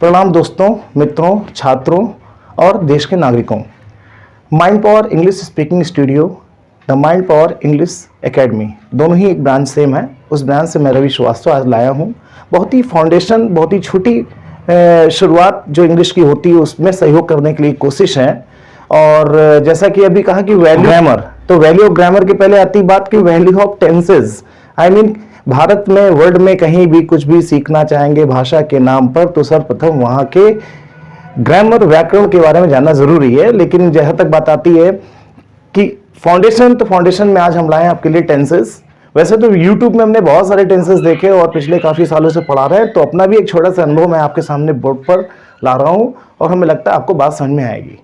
प्रणाम दोस्तों, मित्रों, छात्रों और देश के नागरिकों। Mind power English speaking studio, the mind power English academy, दोनों ही एक ब्रांच सेम है। उस ब्रांच से मैं रवि श्रीवास्तव आज लाया हूँ। बहुत ही फाउंडेशन, बहुत ही छोटी शुरुआत जो इंग्लिश की होती है उसमें सहयोग करने के लिए कोशिश है। और जैसा कि अभी कहा कि वैल्यू ग्रामर, तो वैल्यू ऑफ ग्रामर के पहले आती बात कि value of tenses. I mean Bharat में, वर्ल्ड में कहीं भी कुछ भी सीखना चाहेंगे भाषा के नाम पर तो सर्वप्रथम वहाँ के ग्रामर, व्याकरण के बारे में जानना जरूरी है। लेकिन जहाँ तक बात आती है कि फाउंडेशन, तो फाउंडेशन में आज हम लाए हैं आपके लिए टेंसेस। वैसे तो YouTube में हमने बहुत सारे टेंसेस देखे और पिछले काफ़ी सालों से पढ़ा रहे हैं, तो अपना भी एक छोटा सा अनुभव मैं आपके सामने बोर्ड पर ला रहा हूँ और हमें लगता है आपको बात समझ में आएगी।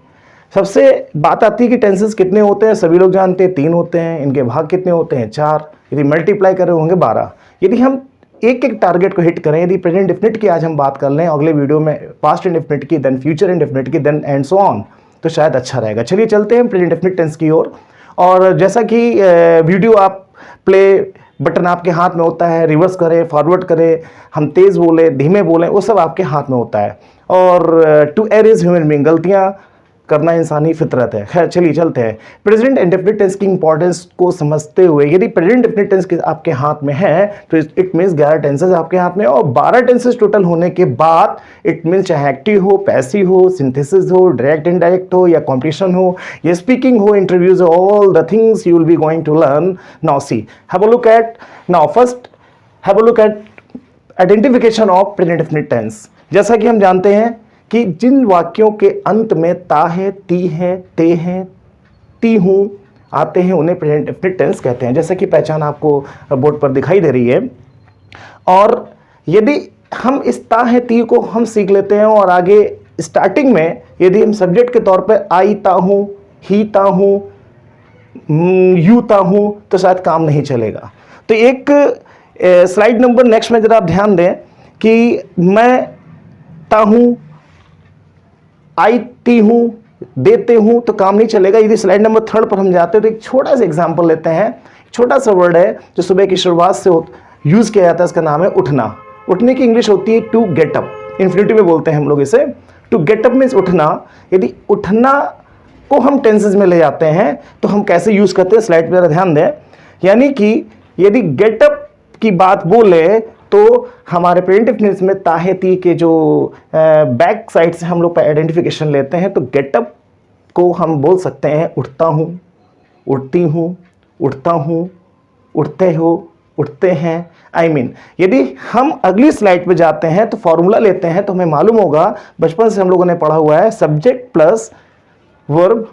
सबसे बात आती है कि टेंसेस कितने होते हैं। सभी लोग जानते हैं 3 होते हैं। इनके भाग कितने होते हैं? 4। यदि मल्टीप्लाई करें होंगे 12। यदि हम एक एक टारगेट को हिट करें, यदि प्रेजेंट इंडेफिनिट की आज हम बात कर लें, अगले वीडियो में पास्ट इंडेफिनिट की, देन फ्यूचर इंडेफिनिट की, देन एंड सो ऑन, तो शायद अच्छा रहेगा। चलिए चलते हैं प्रेजेंट इंडेफिनिट टेंस की ओर। और जैसा कि वीडियो आप प्ले बटन आपके हाथ में होता है, रिवर्स करें, फॉरवर्ड करें, हम तेज़ बोले, धीमे बोलें, वो सब आपके हाथ में होता है। और to err is human being, गलतियाँ करना इंसानी फितरत है। खैर चलिए चलते हैं। प्रेजेंट इंडेफिनिट टेंस की इंपॉर्टेंस को समझते हुए, यदि प्रेजेंट इंडेफिनिट टेंस आपके हाथ में है तो इट मीन्स 11 टेंसेस आपके हाथ में, और 12 टेंसेस टोटल होने के बाद इट मीन्स चाहे एक्टिव हो, पैसिव हो, सिंथेसिस हो, डायरेक्ट इनडायरेक्ट हो, या कॉम्पिटिशन हो, या स्पीकिंग हो, interviews, all the things you will be going to learn. Now see, have a look at, now first have a look at identification of present indefinite tense. जैसा कि हम जानते हैं कि जिन वाक्यों के अंत में ता है, ती है, ते हैं, ती हूँ आते हैं, उन्हें प्रेजेंट इंडेफिनिट टेंस कहते हैं। जैसा कि पहचान आपको बोर्ड पर दिखाई दे रही है। और यदि हम इस ता है, ती को हम सीख लेते हैं और आगे स्टार्टिंग में यदि हम सब्जेक्ट के तौर पर आई ता हूँ, ही ता हूँ, यू ता हूँ, तो शायद काम नहीं चलेगा। तो एक स्लाइड नंबर नेक्स्ट में जरा आप ध्यान दें कि मैं ता हूँ, आईती हूँ, देते हूँ, तो काम नहीं चलेगा। यदि स्लाइड नंबर 3 पर हम जाते हैं तो एक छोटा सा एग्जांपल लेते हैं। छोटा सा वर्ड है जो सुबह की शुरुआत से यूज किया जाता है, इसका नाम है उठना। उठने की इंग्लिश होती है टू गेट अप, इन्फिनिटिव में बोलते हैं हम लोग इसे। टू गेट अप मीन्स उठना। यदि उठना को हम टेंसेज में ले जाते हैं तो हम कैसे यूज करते हैं, स्लाइड पर ध्यान दें। यानी कि यदि गेट अप की बात बोले तो हमारे प्रेजेंट इंडेफिनिट में ताहे ती के जो बैक साइड से हम लोग आइडेंटिफिकेशन लेते हैं, तो गेटअप को हम बोल सकते हैं उठता हूँ, उठती हूँ, उठता हूँ, उठते हो, उठते हैं। आई मीन यदि हम अगली स्लाइड पे जाते हैं तो फॉर्मूला लेते हैं, तो हमें मालूम होगा, बचपन से हम लोगों ने पढ़ा हुआ है, subject plus verb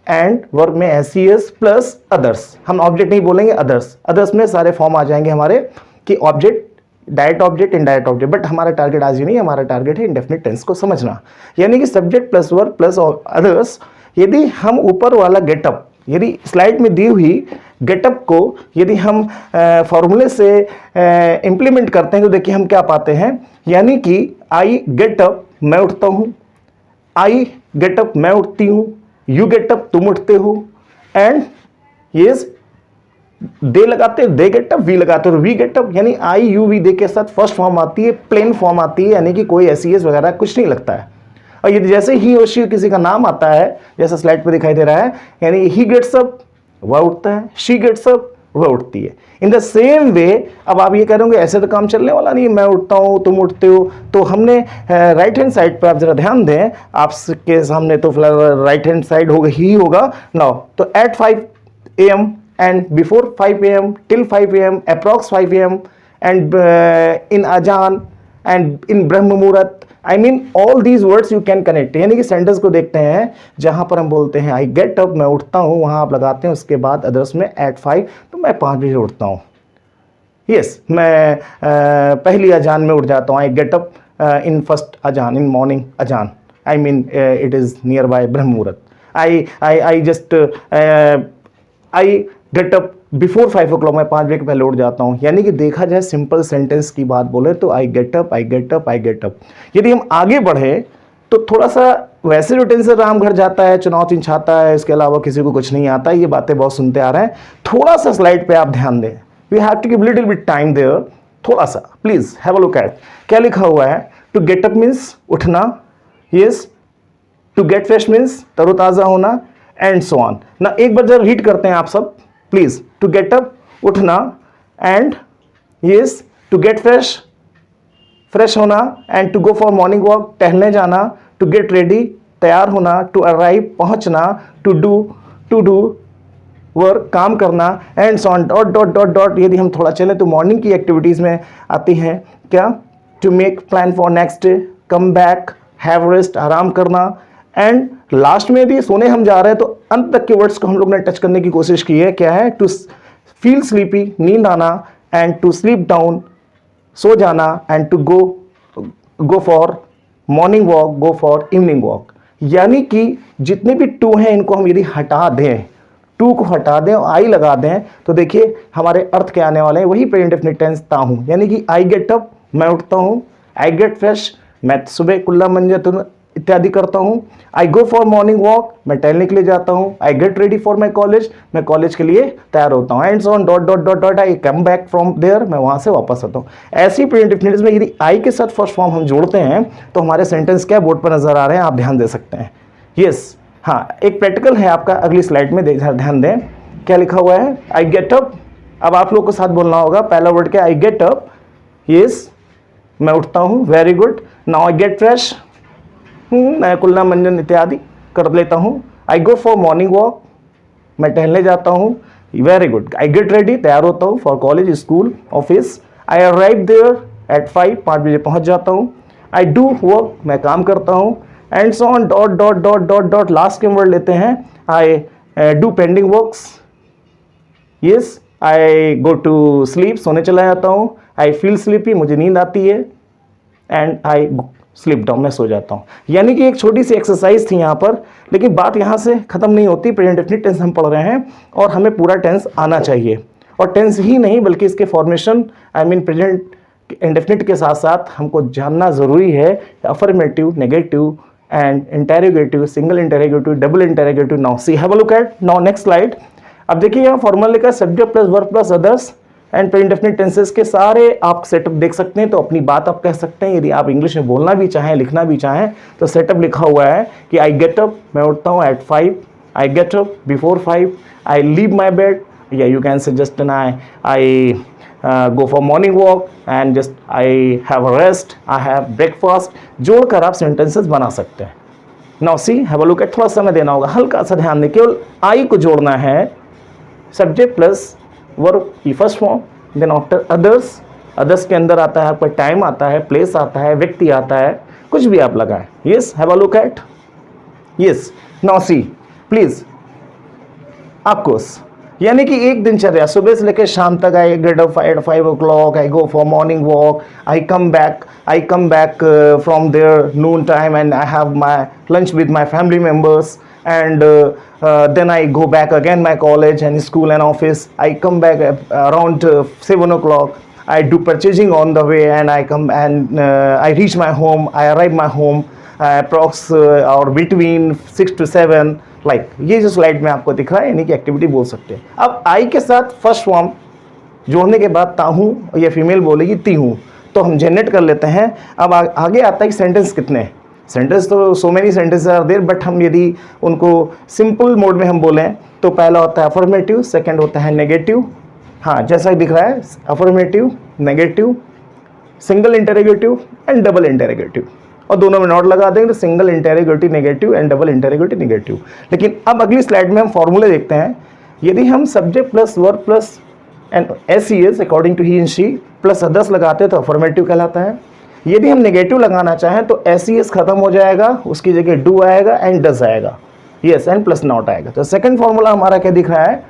and verb में एस प्लस अदर्स। हम ऑब्जेक्ट नहीं बोलेंगे, अदर्स। अदर्स में सारे फॉर्म आ जाएंगे हमारे कि object, direct object, indirect object. But हमारा टारगेट आज ही नहीं, हमारा टारगेट है इंडेफिनिट टेंस को समझना। यानी कि subject plus verb plus others. यदि हम ऊपर वाला गेटअप, यदि स्लाइड में दी हुई गेटअप को यदि हम फॉर्मूले से इंप्लीमेंट करते हैं तो देखिए हम क्या पाते हैं। यानी कि आई गेट अप, मैं उठता हूँ, आई गेट अप, मैं उठती हूँ, यू गेट अप, तुम उठते हो, एंड यस दे लगाते हैं, दे गेट अप, वी लगाते हैं, वी गेट अप। यानी आई यू वी दे के साथ फर्स्ट फॉर्म आती है, प्लेन फॉर्म आती है, यानी कि कोई एस वगैरह कुछ नहीं लगता है। और यदि जैसे ही और शी किसी का नाम आता है, जैसा स्लाइड पे दिखाई दे रहा है, यानी ही गेट्स अप, वह उठता है, शी गेट्स अप, वह उठती है। इन द सेम वे अब आप ये कह रहे होंगे ऐसे तो काम चलने वाला नहीं, मैं उठता हूँ, तुम उठते हो। तो हमने राइट हैंड साइड पर आप जरा ध्यान दें, आपके सामने तो राइट हैंड साइड होगा ही होगा। नाउ तो eight 5 AM and before 5 AM till 5 AM, approx 5 AM, and in Ajaan and in Brahm Muhurat, I mean all these words you can connect। यानी कि सेंटेंस को देखते हैं जहां पर हम बोलते हैं आई गेट अप, मैं उठता हूं, वहां आप लगाते हैं उसके बाद अदर्स में एट 5, तो मैं 5 बजे उठता हूं। यस, मैं पहली अजान में उठ जाता हूं, I get up in first अजान, इन मॉर्निंग अजान। I mean it is near by ब्रह्म मुहूर्त। I just I get up before 5 o'clock, मैं 5 बजे के पहले उठ जाता हूँ। यानी कि देखा जाए सिंपल सेंटेंस की बात बोले तो आई get up, I get up, I get up. यदि हम आगे बढ़े तो थोड़ा सा वैसे जो टेंशन राम घर जाता है, चुनाव चिन्ह छाता है, इसके अलावा किसी को कुछ नहीं आता, ये बातें बहुत सुनते आ रहे हैं। थोड़ा सा स्लाइड पे आप ध्यान दें, we have to give little bit time there. थोड़ा सा please have a look at क्या लिखा हुआ है। टू गेट अप मीन्स उठना, yes, to get fresh means तरोताज़ा होना, एंड सो ऑन। ना एक बार जरा रीड करते हैं आप सब प्लीज। टू गेट अप उठना, and yes to get fresh fresh होना, and to go for morning walk टहलने जाना, टू गेट रेडी तैयार होना, टू अराइव पहुंचना, टू डू वर्क काम करना, and so on dot dot dot dot. यदि हम थोड़ा चलें तो मॉर्निंग की एक्टिविटीज़ में आती हैं क्या, to make plan for next day, come back, have rest आराम करना, एंड लास्ट में यदि सोने हम जा रहे हैं तो अंत तक के वर्ड्स को हम लोग ने टच करने की कोशिश की है। क्या है, टू फील स्लीपी नींद आना, एंड टू स्लीप डाउन सो जाना, and to go for morning walk, go for evening walk. यानी कि जितने भी टू हैं इनको हम यदि हटा दें, टू को हटा दें और आई लगा दें तो देखिए हमारे अर्थ क्या आने वाले हैं, वही प्रेजेंट डेफिनिट टेंस ता हूं। यानी कि आई गेट अप मैं उठता हूं, आई गेट फ्रेश मैं सुबह कुल्ला मंजतुन इत्यादि करता हूं, I go for morning walk मैं टहलने के लिए जाता हूं, I get ready for my college मैं कॉलेज के लिए तैयार होता हूं, and so on dot dot dot dot, I come back from there मैं वहां से वापस आता हूं। ऐसी प्रेजेंट डेफिनिट्स में यदि आई के साथ फर्स्ट फॉर्म हम जोड़ते हैं तो हमारे सेंटेंस क्या बोर्ड पर नजर आ रहे हैं, आप ध्यान दे सकते हैं। यस हाँ, एक प्रैक्टिकल है आपका, अगली स्लाइड में ध्यान दें क्या लिखा हुआ है, आई गेट अप। अब आप लोग को साथ बोलना होगा, पहला वर्ड क्या, आई गेट अप, यस मैं उठता हूँ, very good. Now I get fresh मैं कुल्ला मंजन इत्यादि कर लेता हूँ, I go for morning walk मैं टहलने जाता हूँ, very good. I get ready तैयार होता हूँ for college school office, I arrive there at 5 बजे पहुँच जाता हूँ, आई डू वर्क मैं काम करता हूँ, and so on dot dot dot dot dot. Last के वर्ड लेते हैं, I do pending works, yes I go to sleep सोने चला जाता हूँ, आई फील स्लीपी मुझे नींद आती है, एंड आई स्लीप डाउन मैं सो जाता हूँ। यानी कि एक छोटी सी एक्सरसाइज थी यहाँ पर, लेकिन बात यहाँ से खत्म नहीं होती। प्रेजेंट डेफिनिट टेंस हम पढ़ रहे हैं और हमें पूरा टेंस आना चाहिए, और टेंस ही नहीं बल्कि इसके formation I mean present indefinite के साथ साथ हमको जानना ज़रूरी है affirmative, negative and interrogative, single interrogative, double interrogative. Now see have a look at now next slide. अब देखिए यहाँ फॉर्मूला लिखा है subject plus verb plus others and present definite tenses के सारे आप सेटअप देख सकते हैं, तो अपनी बात आप कह सकते हैं। यदि आप इंग्लिश में बोलना भी चाहें, लिखना भी चाहें, तो सेटअप लिखा हुआ है कि आई गेट अप मैं उठता हूँ at 5, I get up before 5, I leave my bed, या you can say just an I go for morning walk and just I have a rest, I have breakfast. जोड़कर आप सेंटेंसेस बना सकते हैं। Now see have a look at, थोड़ा समय देना होगा, हल्का सा ध्यान दें, केवल आई को जोड़ना है, सब्जेक्ट प्लस वर्ब की first form, then after others, others के अंदर आता है आपका टाइम आता है, प्लेस आता है, व्यक्ति आता है, कुछ भी आप लगाएं। Yes have a look at, yes now see please of course. यानी कि एक दिनचर्या सुबह से लेकर शाम तक, I get up at 5 o'clock, I go for morning walk, I come back from there noon time and I have my lunch with my family members, and then I go back again my college and school and office. I come back around 7 o'clock. I do purchasing on the way and I come and I reach my home. I arrive my home approx or between 6 to 7. Like ये जो slide में आपको दिख रहा है, यानी कि activity बोल सकते हैं। अब आई के साथ फर्स्ट फॉर्म जोड़ने के बाद ता हूँ, या फीमेल बोलेगी ती हूँ, तो हम जनरेट कर लेते हैं। अब आगे आता है कि सेंटेंस कितने, सेंटेंस तो so many sentence are there, but हम यदि उनको सिंपल मोड में हम बोलें तो पहला होता है अफर्मेटिव, सेकंड होता है नेगेटिव, हाँ जैसा दिख रहा है affirmative, negative, single interrogative and double interrogative, और दोनों में नॉट लगा देंगे तो single interrogative negative and double interrogative negative. लेकिन अब अगली स्लाइड में हम फॉर्मूले देखते हैं। यदि हम subject plus verb plus and S according to he and she plus others लगाते हैं तो अफर्मेटिव कहलाता है। यदि हम नेगेटिव लगाना चाहें तो एस खत्म हो जाएगा, उसकी जगह डू आएगा एंड डज आएगा, यस एंड प्लस नॉट आएगा। तो सेकंड फॉर्मूला हमारा क्या दिख रहा है,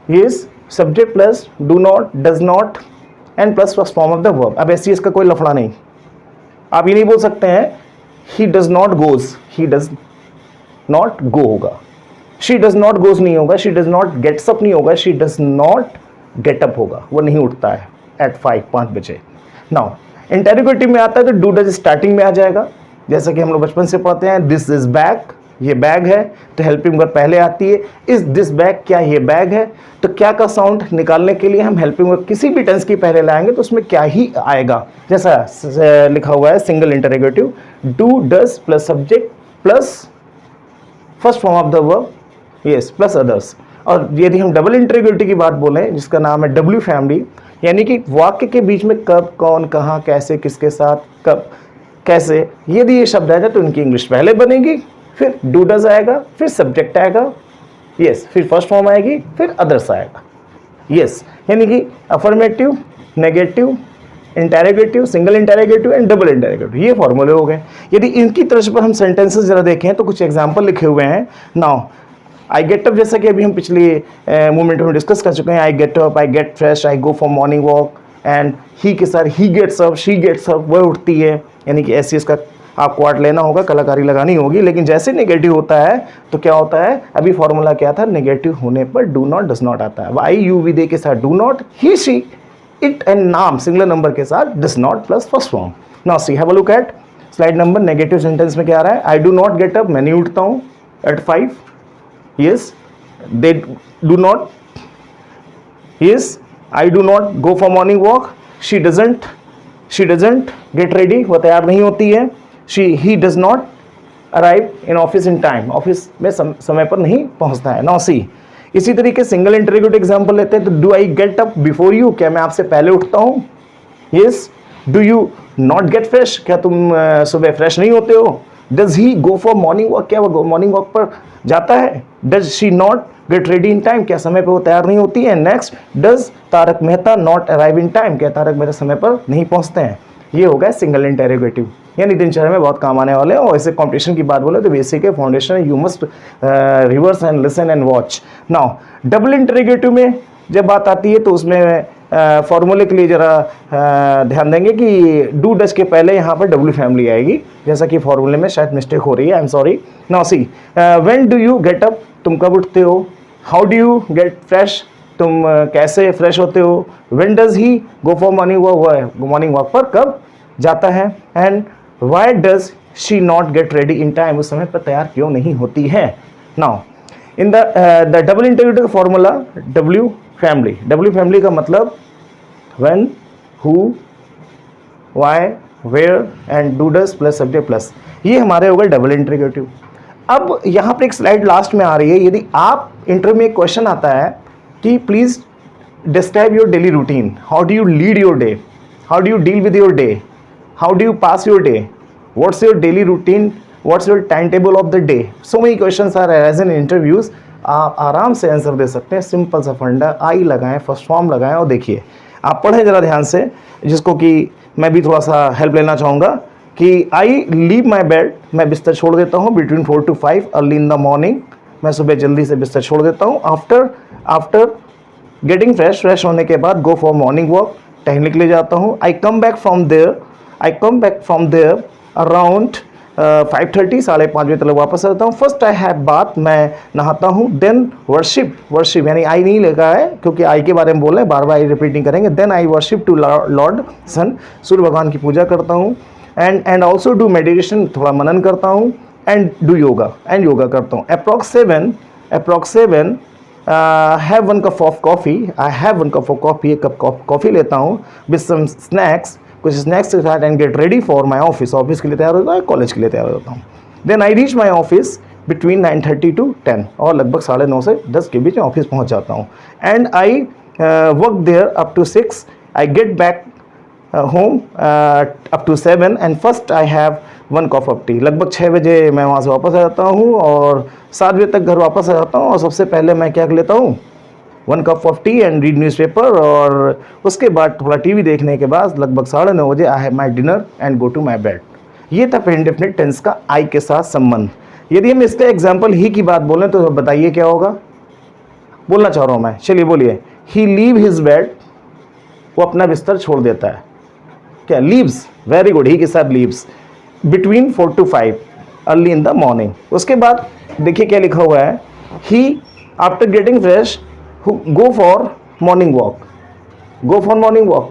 yes subject plus do not, does not and plus first form of the verb. अब एस का कोई लफड़ा नहीं, आप ये नहीं बोल सकते हैं he does not goes, he does not go होगा, शी डज नॉट गोज नहीं होगा, she does not gets up नहीं होगा, she does not get up होगा, वो नहीं उठता है एट 5 बजे। नाउ इंटेरोगेटिव में आता है तो डू डज स्टार्टिंग में आ जाएगा, जैसा कि हम लोग बचपन से पढ़ते हैं, दिस इज बैक, ये बैग है तो हेल्पिंग वर्ब पहले आती है। इज दिस बैग, क्या ये बैग है? तो क्या का साउंड निकालने के लिए हम हेल्पिंग वर्ब किसी भी टेंस की पहले लाएंगे तो उसमें क्या ही आएगा, जैसा लिखा हुआ है single interrogative, do does plus subject plus first form of the verb, yes, plus others. और यदि हम डबल इंटरोगेटिव की बात बोलें जिसका नाम है डब्ल्यू फैमिली, यानी कि वाक्य के बीच में कब, कौन, कहाँ, कैसे, किसके साथ, कब, कैसे, यदि ये शब्द आएगा तो इनकी इंग्लिश पहले बनेगी, फिर डू डज आएगा, फिर सब्जेक्ट आएगा, यस, फिर फर्स्ट फॉर्म आएगी, फिर अदर्स आएगा, यस। यानी कि affirmative, negative, interrogative, single interrogative and double interrogative, ये फॉर्मूले हो गए। यदि इनकी तर्ज पर हम सेंटेंसेस जरा देखें तो कुछ एग्जांपल लिखे हुए हैं। नाउ आई गेट अप, जैसा कि अभी हम पिछले मोमेंट में डिस्कस कर चुके हैं, I get up, I get fresh, I go for morning walk, and he के साथ he gets up, she gets up, वह उठती है, यानी कि ऐसी इसका आपको आर्ट लेना होगा, कलाकारी लगानी होगी। लेकिन जैसे नेगेटिव होता है तो क्या होता है, अभी फॉर्मूला क्या था, नेगेटिव होने पर डू नॉट, डज नॉट आता है। वाई यू वी दे के साथ do not, he she it and नाम सिंगुलर नंबर के साथ does not plus first form. Now see have a look at slide number, negative sentence में क्या आ रहा है, I do not get up, मैं नहीं उठता हूँ at 5, yes, they do not, yes, I do not go for morning walk, she doesn't get ready, वह तैयार नहीं होती है, he does not arrive in office in time, office में समय पर नहीं पहुंचता है। नाउ सी, इसी तरीके सिंगल इंटरोगेटिव एग्जांपल लेते हैं तो do I get up before you, क्या मैं आपसे पहले उठता हूँ, yes. Do you not get fresh, क्या तुम सुबह फ्रेश नहीं होते हो। Does he go for morning walk, क्या वो मॉर्निंग वॉक पर जाता है। Does she not get ready in time, क्या समय पर वो तैयार नहीं होती है। Next, does Tarak Mehta not arrive in time, क्या तारक मेहता समय पर नहीं पहुंचते हैं। ये हो गया सिंगल इंटरोगेटिव, यानी दिनचर्या में बहुत काम आने वाले हैं। और ऐसे कॉम्पिटिशन की बात बोले तो बेसिक है, फाउंडेशन है, you must reverse and listen and watch. Now double interrogative में जब बात आती है तो उसमें फॉर्मूले के लिए जरा ध्यान देंगे कि डू डज के पहले यहाँ पर डब्ल्यू फैमिली आएगी, जैसा कि फॉर्मूले में शायद मिस्टेक हो रही है, I am sorry. Now see, when do you get up, तुम कब उठते हो। How do you get fresh, तुम कैसे फ्रेश होते हो। When does he go for morning walk, morning walk पर कब जाता है। And why does she not get ready in time, उस समय पर तैयार क्यों नहीं होती है। Now in the double interrogative formula W family का मतलब when, who, why, where and do does plus subject plus, ये हमारे हो गए डबल इंटरोगेटिव। अब यहाँ पर एक स्लाइड लास्ट में आ रही है, यदि आप इंटरव्यू में एक क्वेश्चन आता है कि please describe your daily routine, how do you lead your day, how do you deal with your day, how do you pass your day, what's your daily routine, what's your time table of the day, so many questions are as in interviews. आप आराम से answer दे सकते हैं, simple सा फंडा, आई लगाएं, first form लगाएं और देखिए। आप पढ़ें ज़रा ध्यान से, जिसको कि मैं भी थोड़ा सा हेल्प लेना चाहूँगा कि आई लीव माई बेड, मैं बिस्तर छोड़ देता हूँ between 4 to 5 early in the morning, मैं सुबह जल्दी से बिस्तर छोड़ देता हूँ। आफ्टर गेटिंग फ्रेश होने के बाद गो फॉर मॉर्निंग वॉक, टहलने के लिए जाता हूँ। I come back from there around 5:30, 5:30 बजे तक वापस आता हूँ। फर्स्ट आई हैव बाथ, मैं नहाता हूँ। देन वर्शिप यानी आई नहीं लगा है क्योंकि आई के बारे में बोल रहे हैं, बार बार आई रिपीट नहीं करेंगे। Then I worship to lord sun, सूर्य भगवान की पूजा करता हूँ। एंड ऑल्सो डू मेडिटेशन, थोड़ा मनन करता हूँ। एंड डू योगा करता हूँ। Approx 7 have 1 cup of coffee, I have 1 cup of coffee, 1 cup coffee लेता हूँ विद सम स्नैक्स, कुछ स्नैक्स के साथ। And gate ready for my office के लिए तैयार होता है, कॉलेज के लिए तैयार होता हूँ। Then I reach my office between 9:30 to 10, और लगभग 9:30 से 10 के बीच में ऑफिस पहुँच जाता हूँ। And I work there up to 6, I get back home up to 7 and first I have 1 cup of tea. लगभग 6 बजे मैं वहाँ से वापस आ जाता हूँ और 7 बजे तक घर वापस आ जाता हूँ। और सबसे पहले मैं क्या कर लेता हूँ, 1 cup of T and read newspaper, और उसके बाद थोड़ा टीवी देखने के बाद लगभग 9:30 बजे I have my dinner and go to my bed. ये था इंडेफिनिट टेंस का आई के साथ संबंध। यदि हम इसका एग्जाम्पल ही की बात बोलें तो बताइए क्या होगा, बोलना चाह रहा हूँ मैं, चलिए बोलिए। ही लीव हिज बेड, वो अपना बिस्तर छोड़ देता है। क्या, लीव्स, वेरी गुड, ही के साथ leaves between 4 to 5 early in the morning. उसके बाद देखिए क्या लिखा हुआ है, he after getting fresh go for morning walk,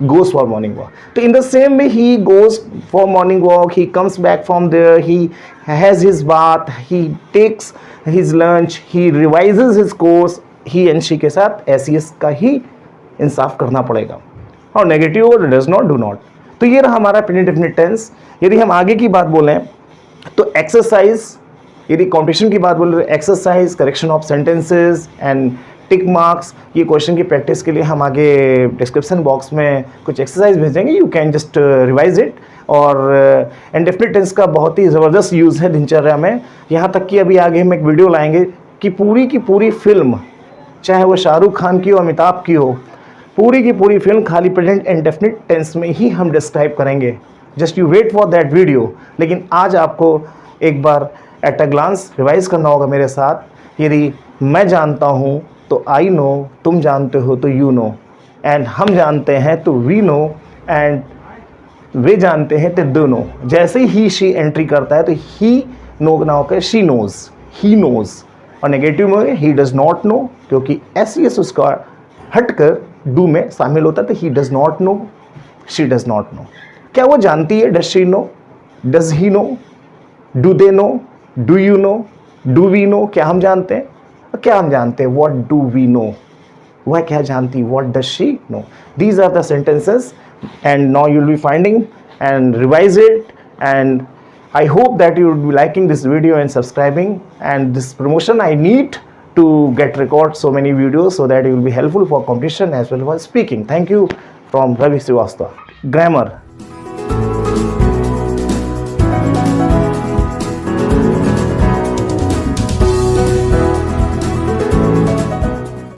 goes for morning walk. So in the same way, he goes for morning walk, he comes back from there, he has his bath, he takes his lunch, he revises his course, he and she के साथ SES का ही इंसाफ करना पड़ेगा. और negative और does not, do not. तो ये रहा हमारा प्रेजेंट डेफिनिट टेंस. यदि हम आगे की बात बोलें तो एक्सरसाइज, यदि कॉम्पिटिशन की बात बोले तो exercise, correction of sentences and tick marks, ये क्वेश्चन की प्रैक्टिस के लिए हम आगे डिस्क्रिप्शन बॉक्स में कुछ एक्सरसाइज भेजेंगे, you can just revise it. और इंडेफिनिट टेंस का बहुत ही ज़बरदस्त यूज़ है दिनचर्या में, यहाँ तक कि अभी आगे हम एक वीडियो लाएंगे कि पूरी की पूरी फिल्म, चाहे वो शाहरुख खान की हो, अमिताभ की हो, पूरी की पूरी फिल्म खाली प्रेजेंट इंडेफिनिट टेंस में ही हम डिस्क्राइब करेंगे. Just you wait for that video. लेकिन आज आपको एक बार एट अ ग्लांस रिवाइज करना होगा मेरे साथ. यदि मैं जानता हूँ तो आई नो, तुम जानते हो तो यू नो, एंड हम जानते हैं तो वी नो, एंड वे जानते हैं तो दो नो. जैसे ही शी एंट्री करता है तो ही नो ना होकर शी नोज, ही नोज. और नेगेटिव में ही डज नॉट नो, क्योंकि SES उसका हटकर डू में शामिल होता है. तो he does not know, she does not know. क्या वो जानती है? Does she know, does he know, do they know, do you know, do we know. क्या हम जानते हैं? क्या हम जानते हैं? व्हाट डू वी नो, वह क्या जानती, what does she know. These are the sentences and now you will be finding and revise it. And I hope that you will be liking this video and subscribing, and this promotion I need to get record so many videos so that it will be helpful for competition as well as speaking. Thank you from Ravi Srivastava. Grammar.